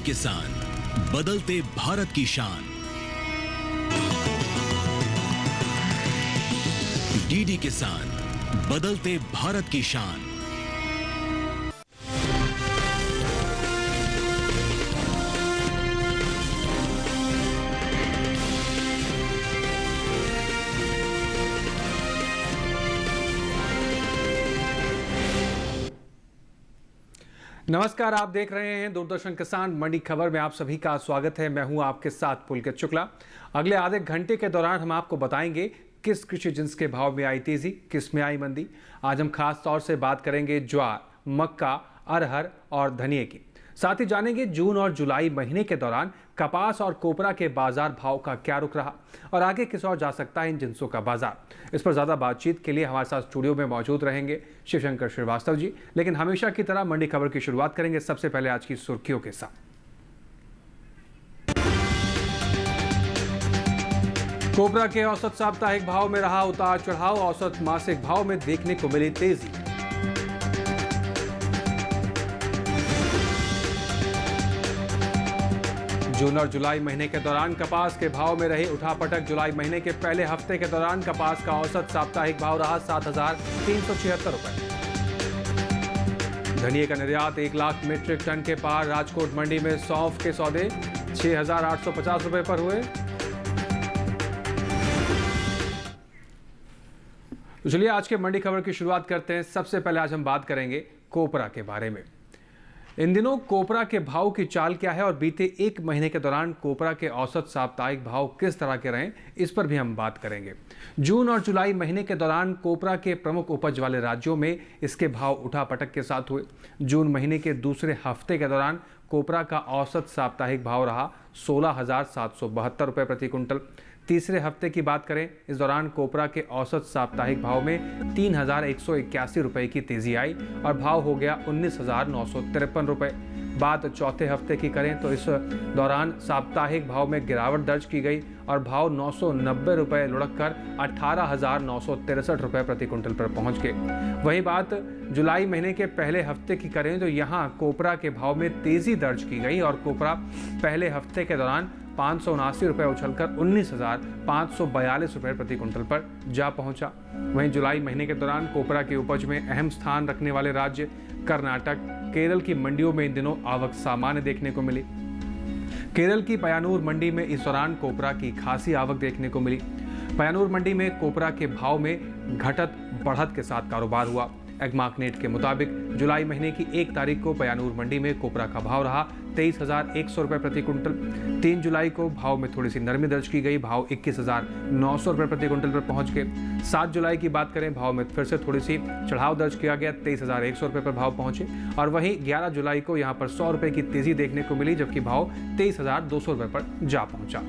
किसान, बदलते भारत की शान। डीडी किसान, बदलते भारत की शान। नमस्कार, आप देख रहे हैं दूरदर्शन किसान मंडी खबर में आप सभी का स्वागत है। मैं हूं आपके साथ पुलकित शुक्ला। अगले आधे घंटे के दौरान हम आपको बताएंगे किस कृषि जिन्स के भाव में आई तेजी, किस में आई मंदी। आज हम खास तौर से बात करेंगे ज्वार, मक्का, अरहर और धनिये की। साथ ही जानेंगे जून और जुलाई महीने के दौरान कपास और कोपरा के बाजार भाव का क्या रुख रहा और आगे किस ओर जा सकता है इन जिन्सों का बाजार। इस पर ज्यादा बातचीत के लिए हमारे साथ स्टूडियो में मौजूद रहेंगे शिवशंकर श्रीवास्तव जी। लेकिन हमेशा की तरह मंडी खबर की शुरुआत करेंगे सबसे पहले आज की सुर्खियों के साथ। कोपरा के औसत साप्ताहिक भाव में रहा उतार चढ़ाव, औसत मासिक भाव में देखने को मिली तेजी। जून और जुलाई महीने के दौरान कपास के भाव में रही उठापटक। जुलाई महीने के पहले हफ्ते के दौरान कपास का औसत साप्ताहिक भाव रहा 7,376 रुपए। धनिये का निर्यात 1 लाख मीट्रिक टन के पार। राजकोट मंडी में सौंफ के सौदे 6,850 रुपए पर हुए। तो चलिए आज के मंडी खबर की शुरुआत करते हैं। सबसे पहले आज हम बात करेंगे कोपरा के बारे में। इन दिनों कोपरा के भाव की चाल क्या है और बीते 1 महीने के दौरान कोपरा के औसत साप्ताहिक भाव किस तरह के रहे, इस पर भी हम बात करेंगे। जून और जुलाई महीने के दौरान कोपरा के प्रमुख उपज वाले राज्यों में इसके भाव उठापटक के साथ हुए। जून महीने के दूसरे हफ्ते के दौरान कोपरा का औसत साप्ताहिक भाव रहा 16,772 रुपये प्रति कुंटल। तीसरे हफ्ते की बात करें, इस दौरान कोपरा के औसत साप्ताहिक भाव में 3,181 रुपये की तेजी आई और भाव हो गया 19,953 रुपये। बात चौथे हफ्ते की करें तो इस दौरान साप्ताहिक भाव में गिरावट दर्ज की गई और भाव 990 रुपये लुढ़क कर 18,963 रुपये प्रति कुंटल पर पहुंच गए। वही बात जुलाई महीने के पहले हफ्ते की करें तो यहाँ कोपरा के भाव में तेजी दर्ज की गई और कोपरा पहले हफ्ते के दौरान 579 रुपये उछलकर 19,542 रुपये प्रति कुंटल पर जा पहुंचा। वहीं जुलाई महीने के दौरान कोपरा की उपज में अहम स्थान रखने वाले राज्य कर्नाटक, केरल की मंडियों में इन दिनों आवक सामान्य देखने को मिली। केरल की पय्यानूर मंडी में इस दौरान कोपरा की खासी आवक देखने को मिली। पय्यानूर मंडी में कोपरा के भाव में घटत बढ़त के साथ कारोबार हुआ। एग्मार्कनेट के मुताबिक जुलाई महीने की 1 तारीख को पय्यानूर मंडी में कोपरा का भाव रहा 23,100 रुपये प्रति कुंटल। 3 जुलाई को भाव में थोड़ी सी नरमी दर्ज की गई, भाव 21,900 रुपये प्रति कुंटल पर पहुंच गए। 7 जुलाई की बात करें, भाव में फिर से थोड़ी सी चढ़ाव दर्ज किया गया, 23,100 रुपये पर भाव पहुंचे। और वहीं 11 जुलाई को यहाँ पर 100 रुपये की तेजी देखने को मिली, जबकि भाव 23,200 रुपये पर जा पहुंचा।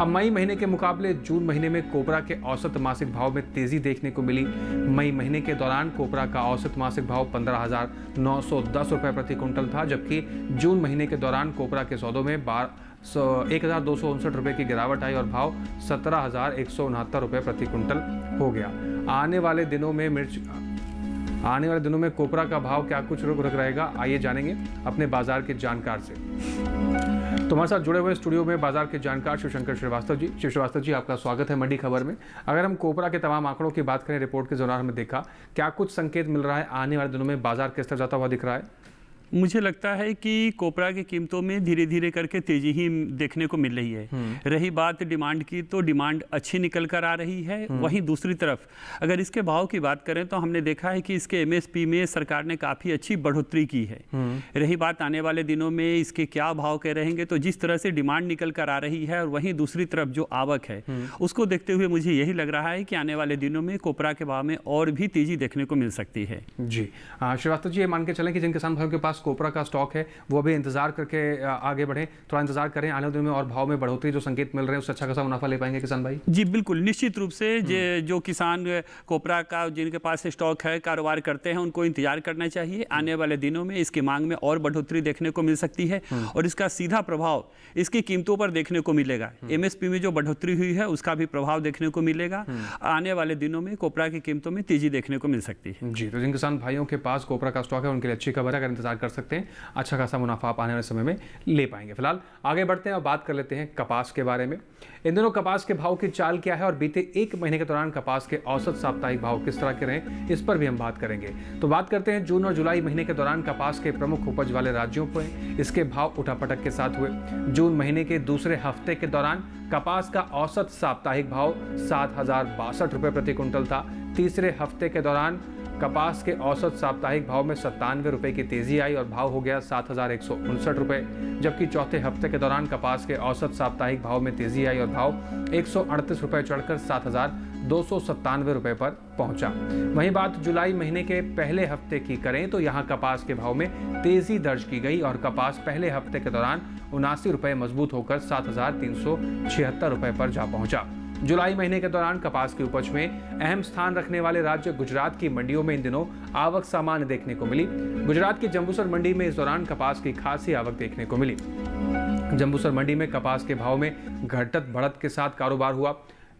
अब मई महीने के मुकाबले जून महीने में कोपरा के औसत मासिक भाव में तेजी देखने को मिली। मई महीने के दौरान कोपरा का औसत मासिक भाव 15,910 रुपये प्रति कुंटल था, जबकि जून महीने के दौरान कोपरा के सौदों में 1,259 रुपये की गिरावट आई और भाव 17,169 रुपये प्रति कुंटल हो गया। आने वाले दिनों में कोपरा का भाव क्या कुछ रुख रहेगा, आइए जानेंगे अपने बाजार के जानकार से। तो हमारे साथ जुड़े हुए स्टूडियो में बाजार के जानकार शिवशंकर श्रीवास्तव जी। शिव श्रीवास्तव जी, आपका स्वागत है मंडी खबर में। अगर हम कोपरा के तमाम आंकड़ों की बात करें, रिपोर्ट के दौरान हमने देखा, क्या कुछ संकेत मिल रहा है आने वाले दिनों में बाजार किस तरह जाता हुआ दिख रहा है? मुझे लगता है कि कोपरा की कीमतों में धीरे धीरे करके तेजी ही देखने को मिल रही है। रही बात डिमांड की, तो डिमांड अच्छी निकल कर आ रही है। वहीं दूसरी तरफ अगर इसके भाव की बात करें तो हमने देखा है कि इसके एमएसपी में सरकार ने काफ़ी अच्छी बढ़ोतरी की है। रही बात आने वाले दिनों में इसके क्या भाव के रहेंगे, तो जिस तरह से डिमांड निकल कर आ रही है और वहीं दूसरी तरफ जो आवक है उसको देखते हुए मुझे यही लग रहा है कि आने वाले दिनों में कोपरा के भाव में और भी तेजी देखने को मिल सकती है। जी श्रीवास्तव जी, ये मान के चलें कि जिन किसान भाइयों के पास कोपरा का स्टॉक है वो अभी इंतजार करके आगे बढ़े, थोड़ा इंतजार करें, आने वाले दिनों में और भाव में बढ़ोतरी जो संकेत मिल रहे हैं उससे अच्छा खासा मुनाफा ले पाएंगे किसान भाई? जी बिल्कुल, निश्चित रूप से जो किसान कोपरा का जिनके पास स्टॉक है, कारोबार करते हैं, उनको इंतजार करना चाहिए। आने वाले दिनों में इसकी मांग में और बढ़ोतरी देखने को मिल सकती है और इसका सीधा प्रभाव इसकी कीमतों पर देखने को मिलेगा। एमएसपी में जो बढ़ोतरी हुई है उसका भी प्रभाव देखने को मिलेगा। आने वाले दिनों में कोपरा की कीमतों में तेजी देखने को मिल सकती है। जी, तो जिन किसान भाइयों के पास कोपरा का स्टॉक है उनके लिए अच्छी खबर है, अगर इंतजार कर सकते हैं, अच्छा खासा मुनाफा आप आने वाले समय में ले पाएंगे। फिलहाल आगे बढ़ते हैं और बात कर लेते हैं कपास के बारे में। इन दिनों कपास के भाव की चाल क्या है और बीते एक महीने के दौरान कपास के औसत साप्ताहिक भाव किस तरह के रहे, इस पर भी हम बात करेंगे। तो बात करते हैं जून और जुलाई महीने के दौरान कपास के प्रमुख उपज वाले राज्यों पर इसके भाव उठापटक के साथ हुए। जून महीने के दूसरे हफ्ते के दौरान कपास का औसत साप्ताहिक भाव 7,062 रुपये प्रति कुंटल था। तीसरे हफ्ते के दौरान कपास के औसत साप्ताहिक भाव में 97 रुपये की तेजी आई और भाव हो गया 7,159 रुपये, जबकि चौथे हफ्ते के दौरान कपास के औसत साप्ताहिक भाव में तेजी आई और भाव 138 रुपये चढ़कर 7,297 रुपये पर पहुंचा। वहीं बात जुलाई महीने के पहले हफ्ते की करें तो यहां कपास के भाव में तेजी दर्ज की गई और कपास पहले हफ्ते के दौरान 79 रुपये मजबूत होकर 7,376 रुपये पर जा पहुंचा। जुलाई महीने के दौरान कपास की उपज में अहम स्थान रखने वाले राज्य गुजरात की मंडियों में इन दिनों आवक सामान्य देखने को मिली। गुजरात की जंबूसर मंडी में इस दौरान कपास की खासी आवक देखने को मिली। जंबूसर मंडी में कपास के भाव में घटत बढ़त के साथ कारोबार हुआ।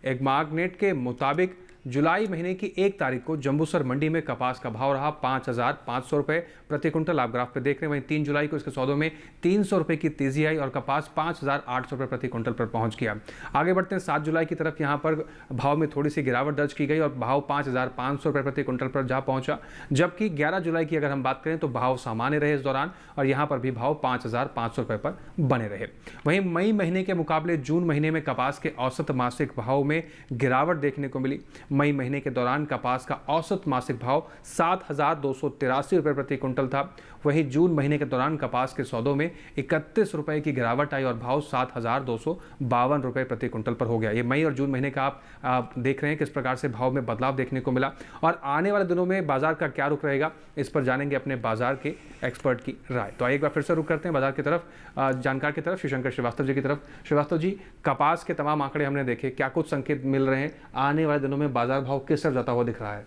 एक मार्कनेट के मुताबिक जुलाई महीने की 1 तारीख को जंबूसर मंडी में कपास का भाव रहा 5,500 रुपये प्रति कुंटल, आप ग्राफ पे देख रहे हैं। वहीं 3 जुलाई को इसके सौदों में 300 रुपये की तेजी आई और कपास 5,800 रुपये प्रति कुंटल पर पहुंच गया। आगे बढ़ते हैं 7 जुलाई की तरफ। यहां पर भाव में थोड़ी सी गिरावट दर्ज की गई और भाव 5,500 रुपये प्रति कुंटल पर जा पहुंचा, जबकि 11 जुलाई की अगर हम बात करें तो भाव सामान्य रहे इस दौरान और यहाँ पर भी भाव 5,500 रुपये पर बने रहे। वहीं मई महीने के मुकाबले जून महीने में कपास के औसत मासिक भाव में गिरावट देखने को मिली। मई महीने के दौरान कपास का औसत मासिक भाव 7,283 रुपये प्रति कुंटल था। वहीं जून महीने के दौरान कपास के सौदों में 31 रुपये की गिरावट आई और भाव 7,252 रुपये प्रति कुंटल पर हो गया। ये मई और जून महीने का आप देख रहे हैं किस प्रकार से भाव में बदलाव देखने को मिला और आने वाले दिनों में बाजार का क्या रुख रहेगा, इस पर जानेंगे अपने बाजार के एक्सपर्ट की राय। तो आइए एक बार फिर से रुख करते हैं बाजार की तरफ, जानकार की तरफ, शिवशंकर श्रीवास्तव जी की तरफ। श्रीवास्तव जी, कपास के तमाम आंकड़े हमने देखे, क्या कुछ संकेत मिल रहे हैं, आने वाले दिनों में बाजार भाव किस तरफ जाता हुआ दिख रहा है?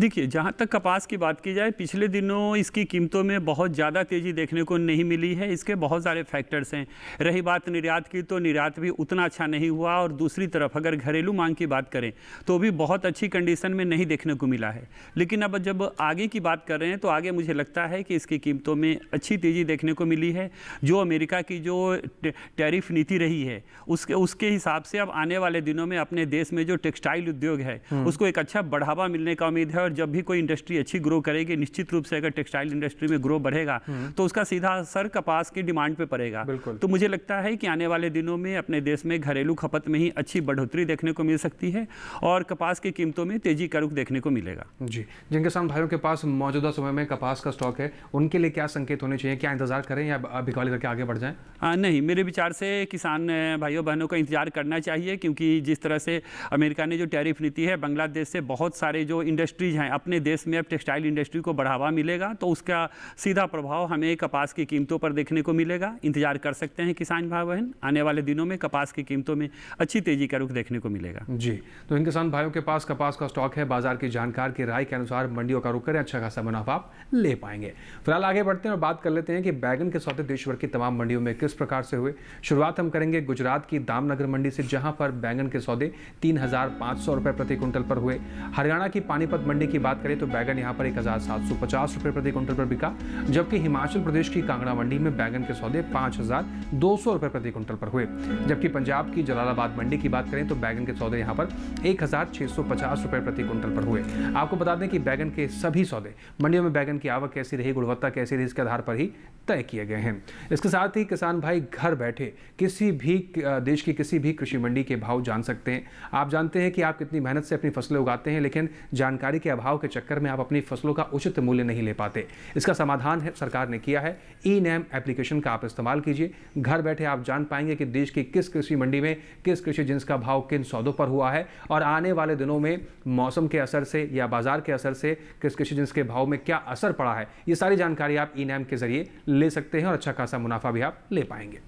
देखिए, जहाँ तक कपास की बात की जाए, पिछले दिनों इसकी कीमतों में बहुत ज़्यादा तेज़ी देखने को नहीं मिली है। इसके बहुत सारे फैक्टर्स हैं। रही बात निर्यात की, तो निर्यात भी उतना अच्छा नहीं हुआ और दूसरी तरफ अगर घरेलू मांग की बात करें तो भी बहुत अच्छी कंडीशन में नहीं देखने को मिला है। लेकिन अब जब आगे की बात कर रहे हैं तो आगे मुझे लगता है कि इसकी कीमतों में अच्छी तेज़ी देखने को मिली है। जो अमेरिका की जो टैरिफ नीति रही है उसके हिसाब से अब आने वाले दिनों में अपने देश में जो टेक्सटाइल उद्योग है उसको एक अच्छा बढ़ावा मिलने का उम्मीद है। और जब भी कोई इंडस्ट्री अच्छी ग्रो करेगी, निश्चित रूप से अगर टेक्सटाइल इंडस्ट्री में ग्रो बढ़ेगा तो उसका सीधा असर कपास की डिमांड पे पड़ेगा। तो मुझे लगता है कि आने वाले दिनों में अपने देश में घरेलू खपत में ही अच्छी बढ़ोतरी देखने को मिल सकती है और कपास की कीमतों में तेजी का रुख देखने को मिलेगा। जी, जिन किसान भाइयों के पास मौजूदा समय में कपास का स्टॉक है, उनके लिए क्या संकेत होने चाहिए? क्या इंतजार करें या बिकवाली करके आगे बढ़ जाएं? नहीं, मेरे विचार से किसान भाइयों बहनों का इंतजार करना चाहिए, क्योंकि जिस तरह से अमेरिका ने जो टैरिफ नीति है, बांग्लादेश से बहुत सारे जो इंडस्ट्रीज हैं अपने देश में अब टेक्सटाइल इंडस्ट्री को बढ़ावा मिलेगा तो उसका सीधा प्रभाव हमें कपास की कीमतों पर देखने को मिलेगा। इंतजार कर सकते हैं किसान भाई बहन, आने वाले दिनों में कपास की कीमतों में अच्छी तेजी का रुख देखने को मिलेगा। जी, तो इन किसान भाइयों के पास कपास का स्टॉक है, बाजार की जानकार की राय के अनुसार मंडियों का रुख करें, अच्छा खासा मुनाफा आप ले पाएंगे। फिलहाल आगे बढ़ते हैं और बात कर लेते हैं कि बैगन के सौदे देश भर की तमाम मंडियों में किस प्रकार से हुए। शुरुआत हम करेंगे गुजरात की दामनगर मंडी से, जहां पर बैगन के सौदे 3,500 रुपये प्रति कुंटल पर हुए। हरियाणा की पानीपत मंडी की बात करें तो बैगन यहां पर 1,750 रुपये प्रति कुंटल पर बिका, जबकि हिमाचल प्रदेश की कांगड़ा मंडी में बैगन के सौदे 5,200 रुपये प्रति कुंटल पर हुए। जबकि पंजाब की जलालाबाद मंडी की बात करें तो बैगन के सौदे यहां पर 1,650 रुपये प्रति कुंटल पर हुए। आपको बता दें कि बैगन के सभी सौदे मंडियों में बैगन की आवक कैसी रही, गुणवत्ता कैसी रही, इसके आधार पर ही तय किए गए हैं। इसके साथ ही किसान भाई घर बैठे किसी भी देश की किसी भी कृषि मंडी के भाव जान सकते हैं। आप जानते हैं कि आप कितनी मेहनत से अपनी फसलें उगाते हैं, लेकिन जानकारी के अभाव के चक्कर में आप अपनी फसलों का उचित मूल्य नहीं ले पाते। इसका समाधान है सरकार ने किया है। ई-नैम एप्लीकेशन का आप इस्तेमाल कीजिए। घर बैठे आप जान पाएंगे कि देश की किस कृषि मंडी में किस कृषि जिन्स का भाव किन सौदों पर हुआ है और आने वाले दिनों में मौसम के असर से या बाजार के असर से किस कृषि जिन्स के भाव में क्या असर पड़ा है। ये सारी जानकारी आप ई-नैम के जरिए ले सकते हैं और अच्छा खासा मुनाफा भी आप ले पाएंगे।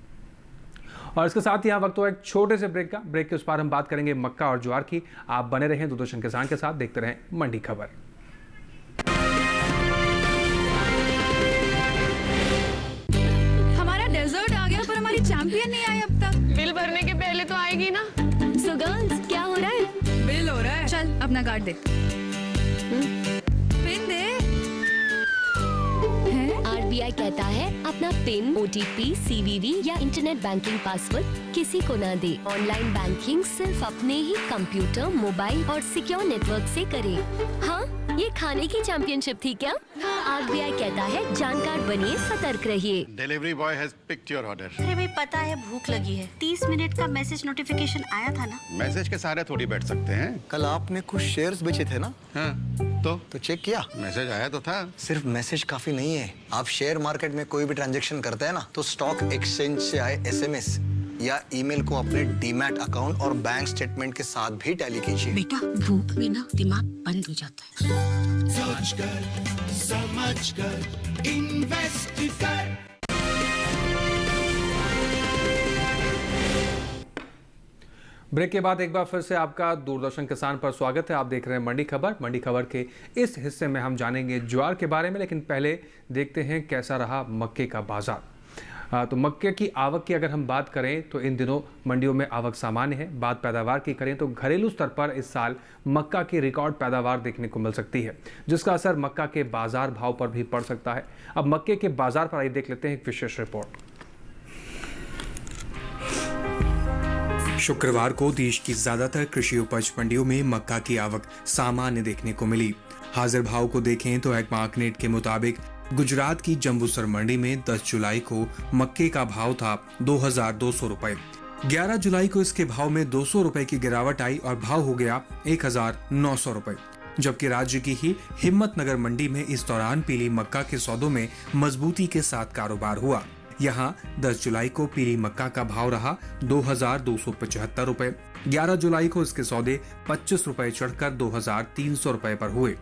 और इसके साथ ही यहाँ वक्त हुआ एक छोटे से ब्रेक का। ब्रेक के उस पार हम बात करेंगे मक्का और ज्वार की। आप बने रहें दूरदर्शन किसान के साथ, देखते रहें मंडी खबर। हमारा डेजर्ट आ गया पर हमारी चैंपियन नहीं आई अब तक। बिल भरने के पहले तो आएगी ना। सो गर्ल्स, क्या हो रहा है? बिल हो रहा है। चल अपना कार्ड दे। पिन दे। है? RBI कहता है अपना पिन, OTP, CVV या इंटरनेट बैंकिंग पासवर्ड किसी को ना दे। ऑनलाइन बैंकिंग सिर्फ अपने ही कंप्यूटर, मोबाइल और सिक्योर नेटवर्क से करें। हाँ, ये खाने की चैंपियनशिप थी क्या? RBI कहता है जानकार बनिए, सतर्क रहिए। Delivery boy has picked your order. अरे भाई पता है भूख लगी है। 30 मिनट का मैसेज नोटिफिकेशन आया था ना। मैसेज के सहारे थोड़ी बैठ सकते हैं। कल आपने कुछ शेयर्स बेचे थे ना? हाँ, तो चेक किया? मैसेज आया तो था। सिर्फ मैसेज काफी नहीं है। आप शेयर मार्केट में कोई भी ट्रांजैक्शन करते हैं ना, तो स्टॉक एक्सचेंज से आए SMS या ईमेल को अपने डीमैट अकाउंट और बैंक स्टेटमेंट के साथ भी टैली कीजिए। बेटा भूख में ना दिमाग बंद हो जाता है। समझ कर इन्वेस्ट कर। ब्रेक के बाद एक बार फिर से आपका दूरदर्शन किसान पर स्वागत है। आप देख रहे हैं मंडी खबर। मंडी खबर के इस हिस्से में हम जानेंगे ज्वार के बारे में, लेकिन पहले देखते हैं कैसा रहा मक्के का बाजार। तो मक्के की आवक की अगर हम बात करें तो इन दिनों मंडियों में आवक सामान्य है। बात पैदावार की करें तो घरेलू स्तर पर इस साल मक्का की रिकॉर्ड पैदावार देखने को मिल सकती है, जिसका असर मक्का के बाजार भाव पर भी पड़ सकता है। अब मक्के के बाजार पर आइए देख लेते हैं एक विशेष रिपोर्ट। शुक्रवार को देश की ज्यादातर कृषि उपज मंडियों में मक्का की आवक सामान्य देखने को मिली। हाजिर भाव को देखें तो एग्मार्कनेट के मुताबिक गुजरात की जंबूसर मंडी में 10 जुलाई को मक्के का भाव था 2200 रुपए। 11 जुलाई को इसके भाव में 200 रुपए की गिरावट आई और भाव हो गया 1900 रुपए। जबकि राज्य की ही हिम्मतनगर मंडी में इस दौरान पीली मक्का के सौदों में मजबूती के साथ कारोबार हुआ। यहाँ 10 जुलाई को पीली मक्का का भाव रहा 2275 रुपए। 11 जुलाई को इसके सौदे 25 रुपए चढ़कर 2300 रुपए पर हुए।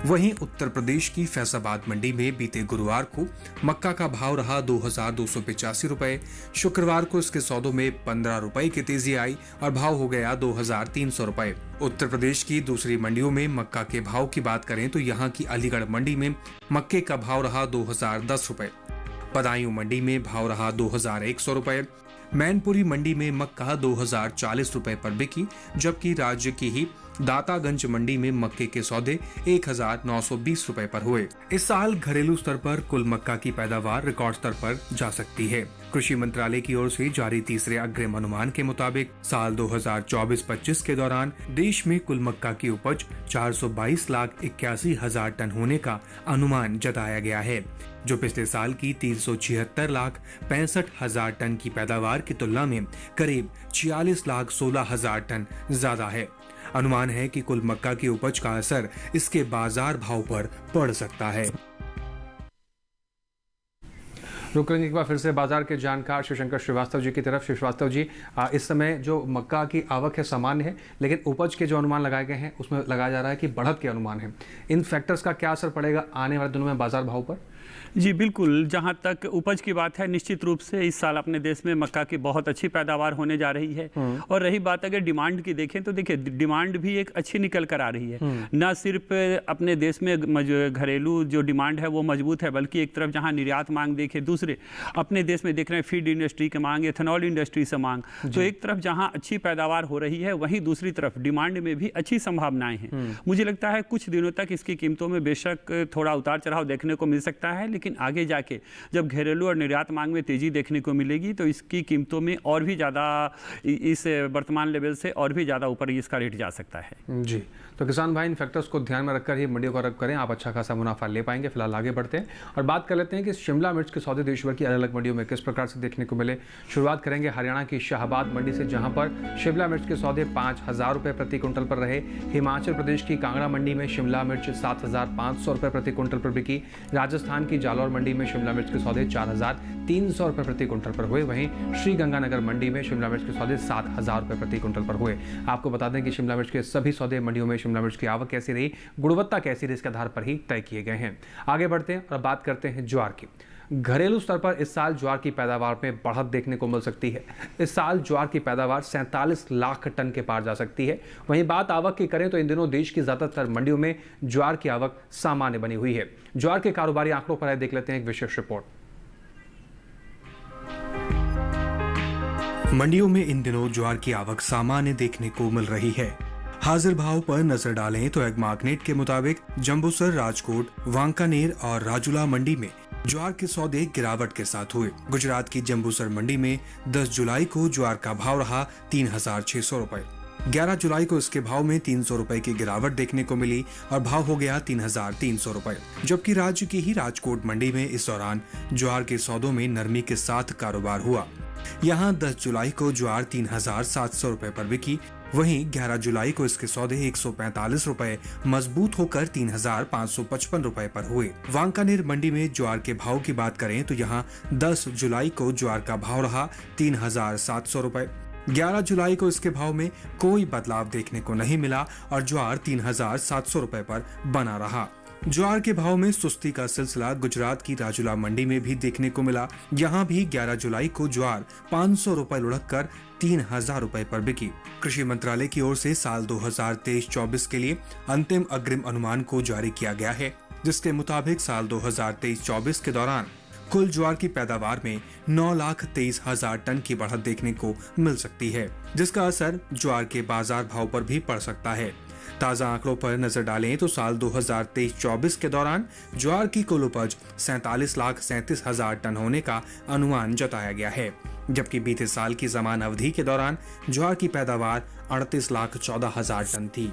वहीं उत्तर प्रदेश की फैजाबाद मंडी में बीते गुरुवार को मक्का का भाव रहा 2285 रुपए। शुक्रवार को इसके सौदों में 15 रुपए की तेजी आई और भाव हो गया 2300 रुपए। उत्तर प्रदेश की दूसरी मंडियों में मक्का के भाव की बात करें तो यहाँ की अलीगढ़ मंडी में मक्के का भाव रहा 2010 रुपए। बदायूं मंडी में भाव रहा 2100 रुपए। मैनपुरी मंडी में मक्का 2040 रुपए पर बिकी, जबकि राज्य की ही दातागंज मंडी में मक्के के सौदे 1920 रुपए पर हुए। इस साल घरेलू स्तर पर कुल मक्का की पैदावार रिकॉर्ड स्तर पर जा सकती है। कृषि मंत्रालय की ओर से जारी तीसरे अग्रिम अनुमान के मुताबिक साल 2024-25 के दौरान देश में कुल मक्का की उपज 422,81,000 टन होने का अनुमान जताया गया है, जो पिछले साल की 376,65,000 टन की पैदावार की तुलना में करीब 46,16,000 टन ज्यादा है। अनुमान है कि कुल मक्का की उपज का असर इसके बाजार भाव पर पड़ सकता है। रुक करेंगे एक बार फिर से बाजार के जानकार शिवशंकर श्रीवास्तव जी की तरफ। श्रीवास्तव जी, इस समय जो मक्का की आवक है सामान्य है, लेकिन उपज के जो अनुमान लगाए गए हैं उसमें लगाया जा रहा है कि बढ़त के अनुमान है। इन फैक्टर्स का क्या असर पड़ेगा आने वाले दिनों में बाजार भाव पर? जी बिल्कुल, जहाँ तक उपज की बात है, निश्चित रूप से इस साल अपने देश में मक्का की बहुत अच्छी पैदावार होने जा रही है। और रही बात अगर डिमांड की देखें तो देखिए डिमांड भी एक अच्छी निकल कर आ रही है। न सिर्फ अपने देश में घरेलू जो डिमांड है वो मजबूत है, बल्कि एक तरफ जहाँ निर्यात मांग देखें, दूसरे अपने देश में देख रहे हैं फीड इंडस्ट्री की मांग, एथेनॉल इंडस्ट्री से मांग। तो एक तरफ जहाँ अच्छी पैदावार हो रही है, वहीं दूसरी तरफ डिमांड में भी अच्छी संभावनाएं हैं। मुझे लगता है कुछ दिनों तक इसकी कीमतों में बेशक थोड़ा उतार चढ़ाव देखने को मिल सकता है, लेकिन आगे जाके जब घरेलू और निर्यात मांग में तेजी देखने को मिलेगी तो इसकी कीमतों में और भी ज़्यादा, इस वर्तमान लेवल से और भी ज़्यादा ऊपर इसका रेट जा सकता है। जी, तो किसान भाई इन फैक्टर्स को ध्यान में रखकर ही मंडियों का रख करें, आप अच्छा खासा मुनाफा ले पाएंगे। फिलहाल आगे बढ़ते हैं और बात कर लेते हैं कि शिमला मिर्च के सौदे देश भर की अलग अलग मंडियों में किस प्रकार से देखने को मिले। शुरुआत करेंगे हरियाणा की शाहबाद मंडी से, जहां पर शिमला मिर्च के सौदे 5,000 रुपये प्रति क्विंटल पर रहे। हिमाचल प्रदेश की कांगड़ा मंडी में शिमला मिर्च 7,500 रुपये प्रति क्विंटल पर बिकी। राजस्थान की जालौर मंडी में शिमला मिर्च के सौदे 4,300 रुपये प्रति क्विंटल पर हुए। वहीं श्री गंगानगर मंडी में शिमला मिर्च के सौदे 7,000 रुपये प्रति क्विंटल पर हुए। आपको बता दें कि शिमला मिर्च के सभी सौदे मंडियों में शिमला मिर्च की आवक कैसी रही, गुणवत्ता कैसी रही, इसके आधार पर ही तय किए गए हैं। आगे बढ़ते हैं और बात करते हैं ज्वार की। घरेलू स्तर पर इस साल ज्वार की पैदावार में बढ़त देखने को मिल सकती है। इस साल ज्वार की पैदावार 47 लाख टन के पार जा सकती है। वहीं बात आवक की करें तो इन दिनों देश की ज्यादातर मंडियों में ज्वार की आवक सामान्य बनी हुई है। ज्वार के कारोबारी आंकड़ों पर देख लेते हैं एक विशेष रिपोर्ट। मंडियों में इन दिनों ज्वार की आवक सामान्य देखने को मिल रही है। हाजिर भाव पर नजर डालें तो एग्मार्कनेट के मुताबिक जंबूसर, राजकोट, वांकानेर और राजुला मंडी में ज्वार के सौदे गिरावट के साथ हुए। गुजरात की जंबूसर मंडी में 10 जुलाई को ज्वार का भाव रहा 3,600 रुपए। 11 जुलाई को इसके भाव में 300 रुपए की गिरावट देखने को मिली और भाव हो गया 3,300 रुपए। जबकि राज्य की ही राजकोट मंडी में इस दौरान ज्वार के सौदों में नरमी के साथ कारोबार हुआ। यहाँ 10 जुलाई को ज्वार 3,700 रुपए पर बिकी। वहीं 11 जुलाई को इसके सौदे 145 रुपए मजबूत होकर 3,555 रुपए पर हुए। वांकानेर मंडी में ज्वार के भाव की बात करें तो यहाँ 10 जुलाई को ज्वार का भाव रहा 3,700 रुपए। 11 जुलाई को इसके भाव में कोई बदलाव देखने को नहीं मिला और ज्वार 3,700 रुपए पर बना रहा। ज्वार के भाव में सुस्ती का सिलसिला गुजरात की राजुला मंडी में भी देखने को मिला। यहाँ भी 11 जुलाई को ज्वार 500 रुपए लुढ़क कर 3,000 रुपए पर बिकी। कृषि मंत्रालय की ओर से साल 2023-24 के लिए अंतिम अग्रिम अनुमान को जारी किया गया है, जिसके मुताबिक साल 2023-24 के दौरान कुल ज्वार की पैदावार में 9,23,000 टन की बढ़त देखने को मिल सकती है, जिसका असर ज्वार के बाजार भाव पर भी पड़ सकता है। ताजा आंकड़ों पर नजर डालें तो साल 2023-24 के दौरान ज्वार की कुल उपज 47,37,000 टन होने का अनुमान जताया गया है, जबकि बीते साल की समान अवधि के दौरान ज्वार की पैदावार 38,14,000 टन थी।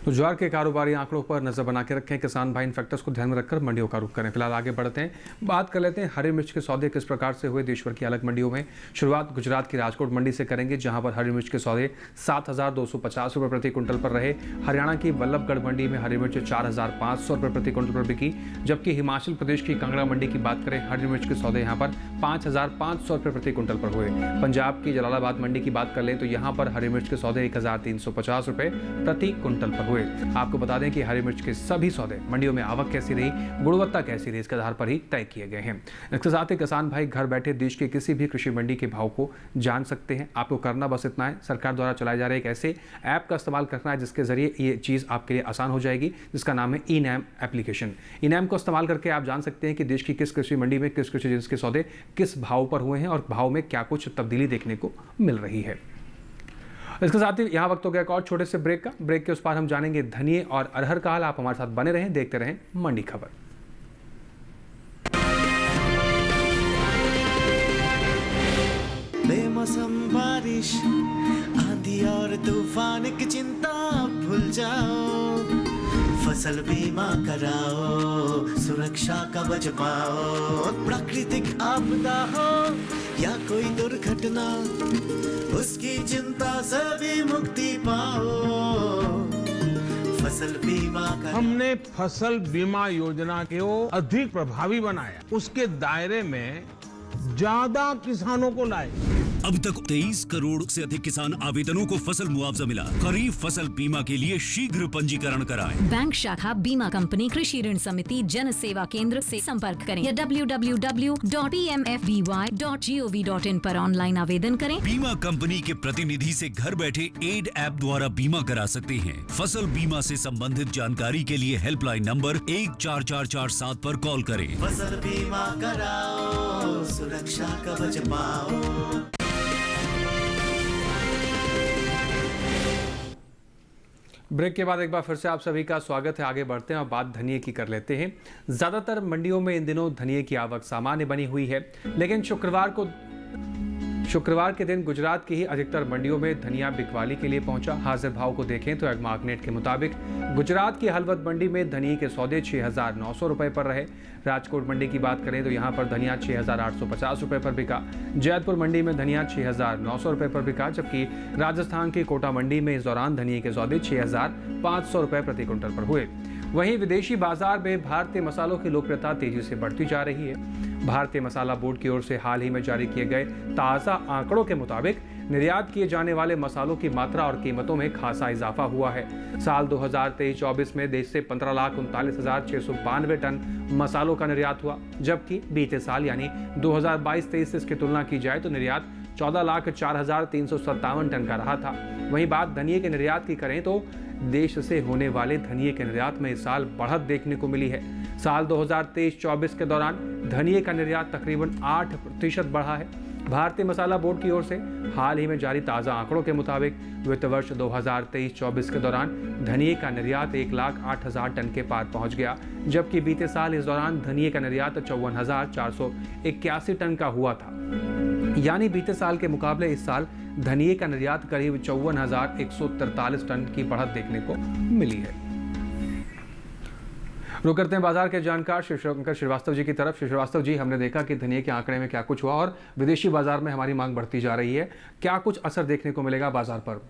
तो ज्वार के कारोबारी आंकड़ों पर नजर बना के रखें। किसान भाई इन फैक्टर्स को ध्यान में रखकर मंडियों का रुख करें। फिलहाल आगे बढ़ते हैं, बात कर लेते हैं हरी मिर्च के सौदे किस प्रकार से हुए देश भर की अलग मंडियों में। शुरुआत गुजरात की राजकोट मंडी से करेंगे, जहां पर हरी मिर्च के सौदे 7,250 रुपये प्रति क्विंटल पर रहे। हरियाणा की वल्लभगढ़ मंडी में हरी मिर्च 4,500 रुपये प्रति क्विंटल पर बिकी। जबकि हिमाचल प्रदेश की कांगड़ा मंडी की बात करें, हरी मिर्च के सौदे यहाँ पर 5,500 रुपये प्रति क्विंटल पर हुए। पंजाब की जलालाबाद मंडी की बात कर लें तो यहाँ पर हरी मिर्च के सौदे 1,350 रुपये प्रति क्विंटल पर हुए। आपको बता दें कि हरी मिर्च के सभी सौदे मंडियों में आवक कैसी रही, गुणवत्ता कैसी रही, इसके आधार पर ही तय किए गए हैं। इसके साथ ही किसान भाई घर बैठे देश के किसी भी कृषि मंडी के भाव को जान सकते हैं। आपको करना बस इतना है, सरकार द्वारा चलाए जा रहे एक ऐसे ऐप का इस्तेमाल करना है जिसके जरिए ये चीज़ आपके लिए आसान हो जाएगी, जिसका नाम है ई-नैम एप्लीकेशन। ई-नैम को इस्तेमाल करके आप जान सकते हैं कि देश की किस कृषि मंडी में किस कृषि जिन्स के सौदे किस भाव पर हुए हैं और भाव में क्या कुछ तब्दीली देखने को मिल रही है। इसके साथ ही यहाँ वक्त हो गया एक और छोटे से ब्रेक का। ब्रेक के उस पार हम जानेंगे धनिये और अरहर का हाल। आप हमारे साथ बने रहें, देखते रहें मंडी खबर। बेमौसम बारिश, आंधी और तूफान की चिंता भूल जाओ, फसल बीमा कराओ, सुरक्षा कवच पाओ। प्राकृतिक आपदा हो या कोई दुर्घटना, उसकी चिंता से भी मुक्ति पाओ। फसल बीमा कराओ। हमने फसल बीमा योजना को अधिक प्रभावी बनाया, उसके दायरे में ज्यादा किसानों को लाए। अब तक 23 करोड़ से अधिक किसान आवेदनों को फसल मुआवजा मिला। खरीफ फसल बीमा के लिए शीघ्र पंजीकरण कराएं। बैंक शाखा, बीमा कंपनी, कृषि ऋण समिति, जन सेवा केंद्र से संपर्क करें या www.pmfby.gov.in पर ऑनलाइन आवेदन करें। बीमा कंपनी के प्रतिनिधि से घर बैठे एड ऐप द्वारा बीमा करा सकते हैं। फसल बीमा से संबंधित जानकारी के लिए हेल्पलाइन नंबर 14447 पर कॉल करें। फसल बीमा कराओ, सुरक्षा कवच पाओ। ब्रेक के बाद एक बार फिर से आप सभी का स्वागत है। आगे बढ़ते हैं और बात धनिये की कर लेते हैं। ज़्यादातर मंडियों में इन दिनों धनिये की आवक सामान्य बनी हुई है, लेकिन शुक्रवार के दिन गुजरात की ही अधिकतर मंडियों में धनिया बिकवाली के लिए पहुंचा। हाजिर भाव को देखें तो एग्मा नेट के मुताबिक गुजरात की हलवद मंडी में धनिये के सौदे 6,900 रुपये पर रहे। राजकोट मंडी की बात करें तो यहाँ पर धनिया 6,850 रुपये पर बिका। जैतपुर मंडी में धनिया 6,900 रुपये पर बिका, जबकि राजस्थान की कोटा मंडी में इस दौरान धनिये के सौदे 6,500 रुपये प्रति क्विंटल पर हुए। वहीं विदेशी बाजार में भारतीय मसालों की लोकप्रियता तेजी से बढ़ती जा रही है। भारतीय मसाला बोर्ड की ओर से हाल ही में जारी किए गए ताज़ा आंकड़ों के मुताबिक निर्यात किए जाने वाले मसालों की मात्रा और कीमतों में खासा इजाफा हुआ है। साल 2023-24 में देश से 15,39,692 टन मसालों का निर्यात हुआ, जबकि बीते साल यानी 2022-23 से इसकी तुलना की जाए तो निर्यात 14,04,357 टन का रहा था। वहीं बात धनिये के निर्यात की करें तो देश से होने वाले धनिये के निर्यात में इस साल बढ़त देखने को मिली है। साल 2023-24 के दौरान धनिये का निर्यात तकरीबन 8% बढ़ा है। भारतीय मसाला बोर्ड की ओर से हाल ही में जारी ताज़ा आंकड़ों के मुताबिक वित्त वर्ष 2023-24 के दौरान धनिये का निर्यात 1,08,000 टन के पार पहुंच गया, जबकि बीते साल इस दौरान धनिये का निर्यात 54,481 टन का हुआ था। यानी बीते साल के मुकाबले इस साल धनिये का निर्यात करीब 54,143 टन की बढ़त देखने को मिली है। रुक करते हैं बाजार के जानकार शिवशंकर श्रीवास्तव जी की तरफ। श्रीवास्तव जी, हमने देखा कि धनिये के आंकड़े में क्या कुछ हुआ और विदेशी बाजार में हमारी मांग बढ़ती जा रही है, क्या कुछ असर देखने को मिलेगा बाजार पर?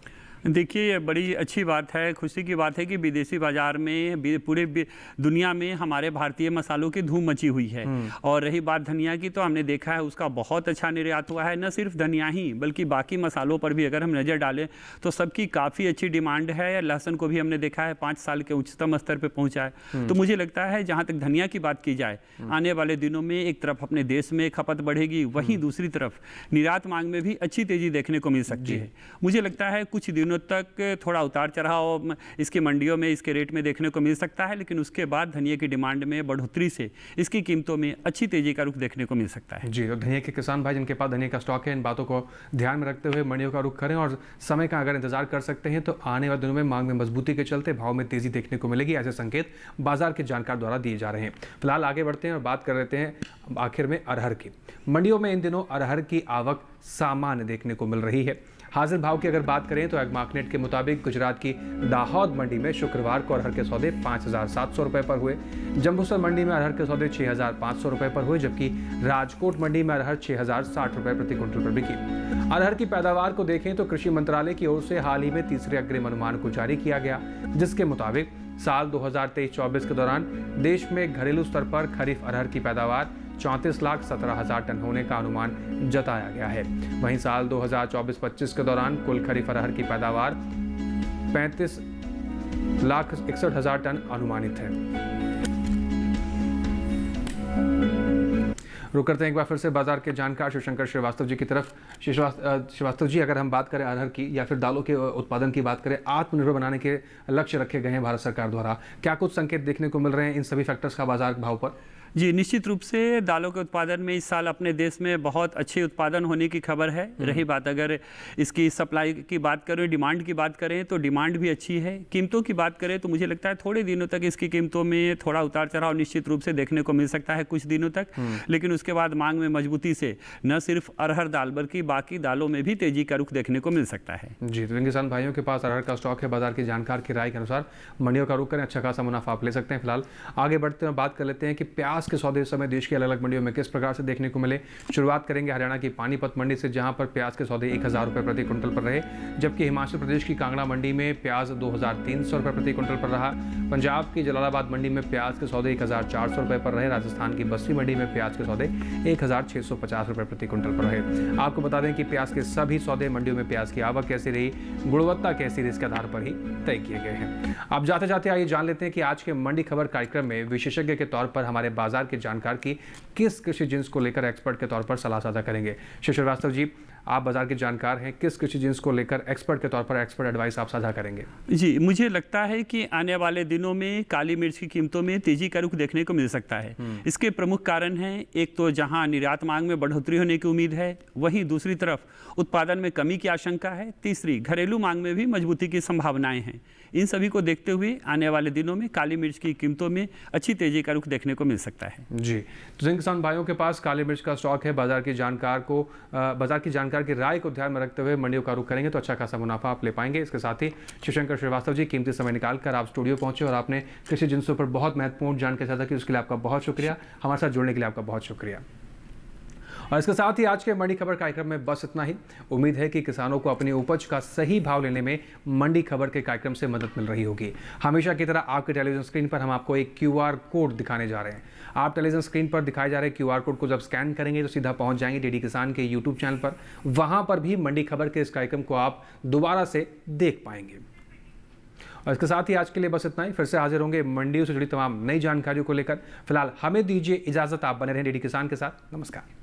देखिए, बड़ी अच्छी बात है, खुशी की बात है कि विदेशी बाजार में पूरे दुनिया में हमारे भारतीय मसालों की धूम मची हुई है। और रही बात धनिया की, तो हमने देखा है उसका बहुत अच्छा निर्यात हुआ है। न सिर्फ धनिया ही बल्कि बाकी मसालों पर भी अगर हम नज़र डालें तो सबकी काफ़ी अच्छी डिमांड है। लहसुन को भी हमने देखा है 5 साल के उच्चतम स्तर पर पहुँचा है। तो मुझे लगता है जहाँ तक धनिया की बात की जाए, आने वाले दिनों में एक तरफ अपने देश में खपत बढ़ेगी, वहीं दूसरी तरफ निर्यात मांग में भी अच्छी तेज़ी देखने को मिल सकती है। मुझे लगता है कुछ दिनों तक थोड़ा उतार चढ़ाव इसकी मंडियों में इसके रेट में देखने को मिल सकता है, लेकिन उसके बाद धनिये की डिमांड में बढ़ोतरी से इसकी कीमतों में अच्छी तेजी का रुख देखने को मिल सकता है। जी, तो धनिये के किसान भाई जिनके पास धनिये का स्टॉक है, इन बातों को ध्यान में रखते हुए मंडियों का रुख करें और समय का अगर इंतजार कर सकते हैं तो आने वाले दिनों में मांग में मजबूती के चलते भाव में तेजी देखने को मिलेगी। ऐसे संकेत बाजार के जानकार द्वारा दिए जा रहे हैं। फिलहाल आगे बढ़ते हैं और बात कर लेते हैं आखिर में अरहर की। मंडियों में इन दिनों अरहर की आवक सामान्य देखने को मिल रही है। हाजिर भाव की अगर बात करें तो एग्मार्कनेट के मुताबिक गुजरात की दाहोद मंडी में शुक्रवार को अरहर के सौदे 5,700 रुपये पर हुए। जम्बूसर मंडी में अरहर के सौदे 6,500 रुपये पर हुए, जबकि राजकोट मंडी में अरहर 6,060 रुपये प्रति क्विंटल पर बिकी। अरहर की पैदावार को देखें तो कृषि मंत्रालय की ओर से हाल ही में तीसरे अग्रिम अनुमान को जारी किया गया, जिसके मुताबिक साल 2023-24 के दौरान देश में घरेलू स्तर पर खरीफ अरहर की पैदावार 34,17,000 टन होने का अनुमान जताया गया है। वहीं साल 2024-25 के दौरान कुल खरीफ अरहर की पैदावार 35,61,000 टन अनुमानित है। रुक करते हैं एक बार फिर से बाजार के जानकार शिवशंकर श्रीवास्तव जी की तरफ। श्रीवास्तव जी, अगर हम बात करें अरहर की या फिर दालों के उत्पादन की बात करें, आत्मनिर्भर बनाने के लक्ष्य रखे गए हैं भारत सरकार द्वारा, क्या कुछ संकेत देखने को मिल रहे हैं इन सभी फैक्टर्स का बाजार भाव पर? जी, निश्चित रूप से दालों के उत्पादन में इस साल अपने देश में बहुत अच्छे उत्पादन होने की खबर है। रही बात अगर इसकी सप्लाई की बात करें, डिमांड की बात करें, तो डिमांड भी अच्छी है। कीमतों की बात करें तो मुझे लगता है थोड़े दिनों तक इसकी कीमतों में थोड़ा उतार चढ़ाव निश्चित रूप से देखने को मिल सकता है कुछ दिनों तक, लेकिन उसके बाद मांग में मजबूती से न सिर्फ अरहर दाल बल्कि बाकी दालों में भी तेजी का रुख देखने को मिल सकता है। जी, तो किसान भाइयों के पास अरहर का स्टॉक है। बाजार की जानकार की राय के अनुसार मंडियों का रुख करें, अच्छा खासा मुनाफा आप ले सकते हैं। फिलहाल आगे बढ़ते हैं, बात कर लेते हैं कि प्याज के सौदे इस समय देश की अलग अलग मंडियों में किस प्रकार से देखने को मिले। शुरुआत करेंगे हरियाणा की पानीपत मंडी से, जहां पर प्याज के सौदे 1,000 रुपये प्रति क्विंटल पर रहे, जबकि हिमाचल प्रदेश की कांगड़ा मंडी में प्याज 2,300 रुपये प्रति क्विंटल पर रहा। पंजाब की जलालाबाद मंडी में प्याज के सौदे 1,400 रुपये पर रहे। राजस्थान की बस्सी मंडी में प्याज के सौदे 1,650 रुपये प्रति क्विंटल पर रहे। आपको बता दें कि प्याज के सभी सौदे मंडियों में प्याज की आवक कैसी रही, गुणवत्ता कैसी रही, इसके आधार पर ही तय किए गए हैं। अब जाते जाते आइए जान लेते हैं कि आज के मंडी खबर कार्यक्रम में विशेषज्ञ के तौर पर हमारे बाजार के जानकार की किस कृषि जिन्स को लेकर एक्सपर्ट के तौर पर सलाह साझा करेंगे। श्रीवास्तव जी, आप बाजार के जानकार हैं, किस कृषि जिन्स को लेकर एक्सपर्ट के तौर पर एक्सपर्ट एडवाइस आप साझा करेंगे? जी, मुझे लगता है कि आने वाले दिनों में काली मिर्च की कीमतों में तेजी का रुख देखने को मिल सकता है। इसके प्रमुख कारण हैं, एक तो जहां निर्यात मांग में बढ़ोतरी होने की उम्मीद है, वहीं दूसरी तरफ उत्पादन में कमी की आशंका है, तीसरी घरेलू मांग में भी मजबूती की संभावनाएं हैं। इन सभी को देखते हुए आने वाले दिनों में काली मिर्च की कीमतों में अच्छी तेजी का रुख देखने को मिल सकता है। जी, तो किसान भाइयों के पास काली मिर्च का स्टॉक है। बाजार की जानकार की राय को ध्यान में रखते हुए मंडियों का रुख करेंगे तो अच्छा खासा मुनाफा आप ले पाएंगे। इसके साथ ही शिवशंकर श्रीवास्तव जी, कीमती समय निकालकर आप स्टूडियो पहुंचे और आपने कृषि जिन्सों पर बहुत महत्वपूर्ण जानकारी साझा की, उसके लिए आपका बहुत शुक्रिया। हमारे साथ जुड़ने के लिए आपका बहुत शुक्रिया। और इसके साथ ही आज के मंडी खबर कार्यक्रम में बस इतना ही। उम्मीद है कि किसानों को अपनी उपज का सही भाव लेने में मंडी खबर के कार्यक्रम से मदद मिल रही होगी। हमेशा की तरह आपके टेलीविजन स्क्रीन पर हम आपको एक QR कोड दिखाने जा रहे हैं। आप टेलीविजन स्क्रीन पर दिखाए जा रहे QR कोड को जब स्कैन करेंगे तो सीधा पहुंच जाएंगे डीडी किसान के YouTube चैनल पर। वहां पर भी मंडी खबर के इस कार्यक्रम को आप दोबारा से देख पाएंगे। और इसके साथ ही आज के लिए बस इतना ही। फिर से हाजिर होंगे मंडियों से जुड़ी तमाम नई जानकारियों को लेकर। फिलहाल हमें दीजिए इजाजत, आप बने रहें डीडी किसान के साथ। नमस्कार।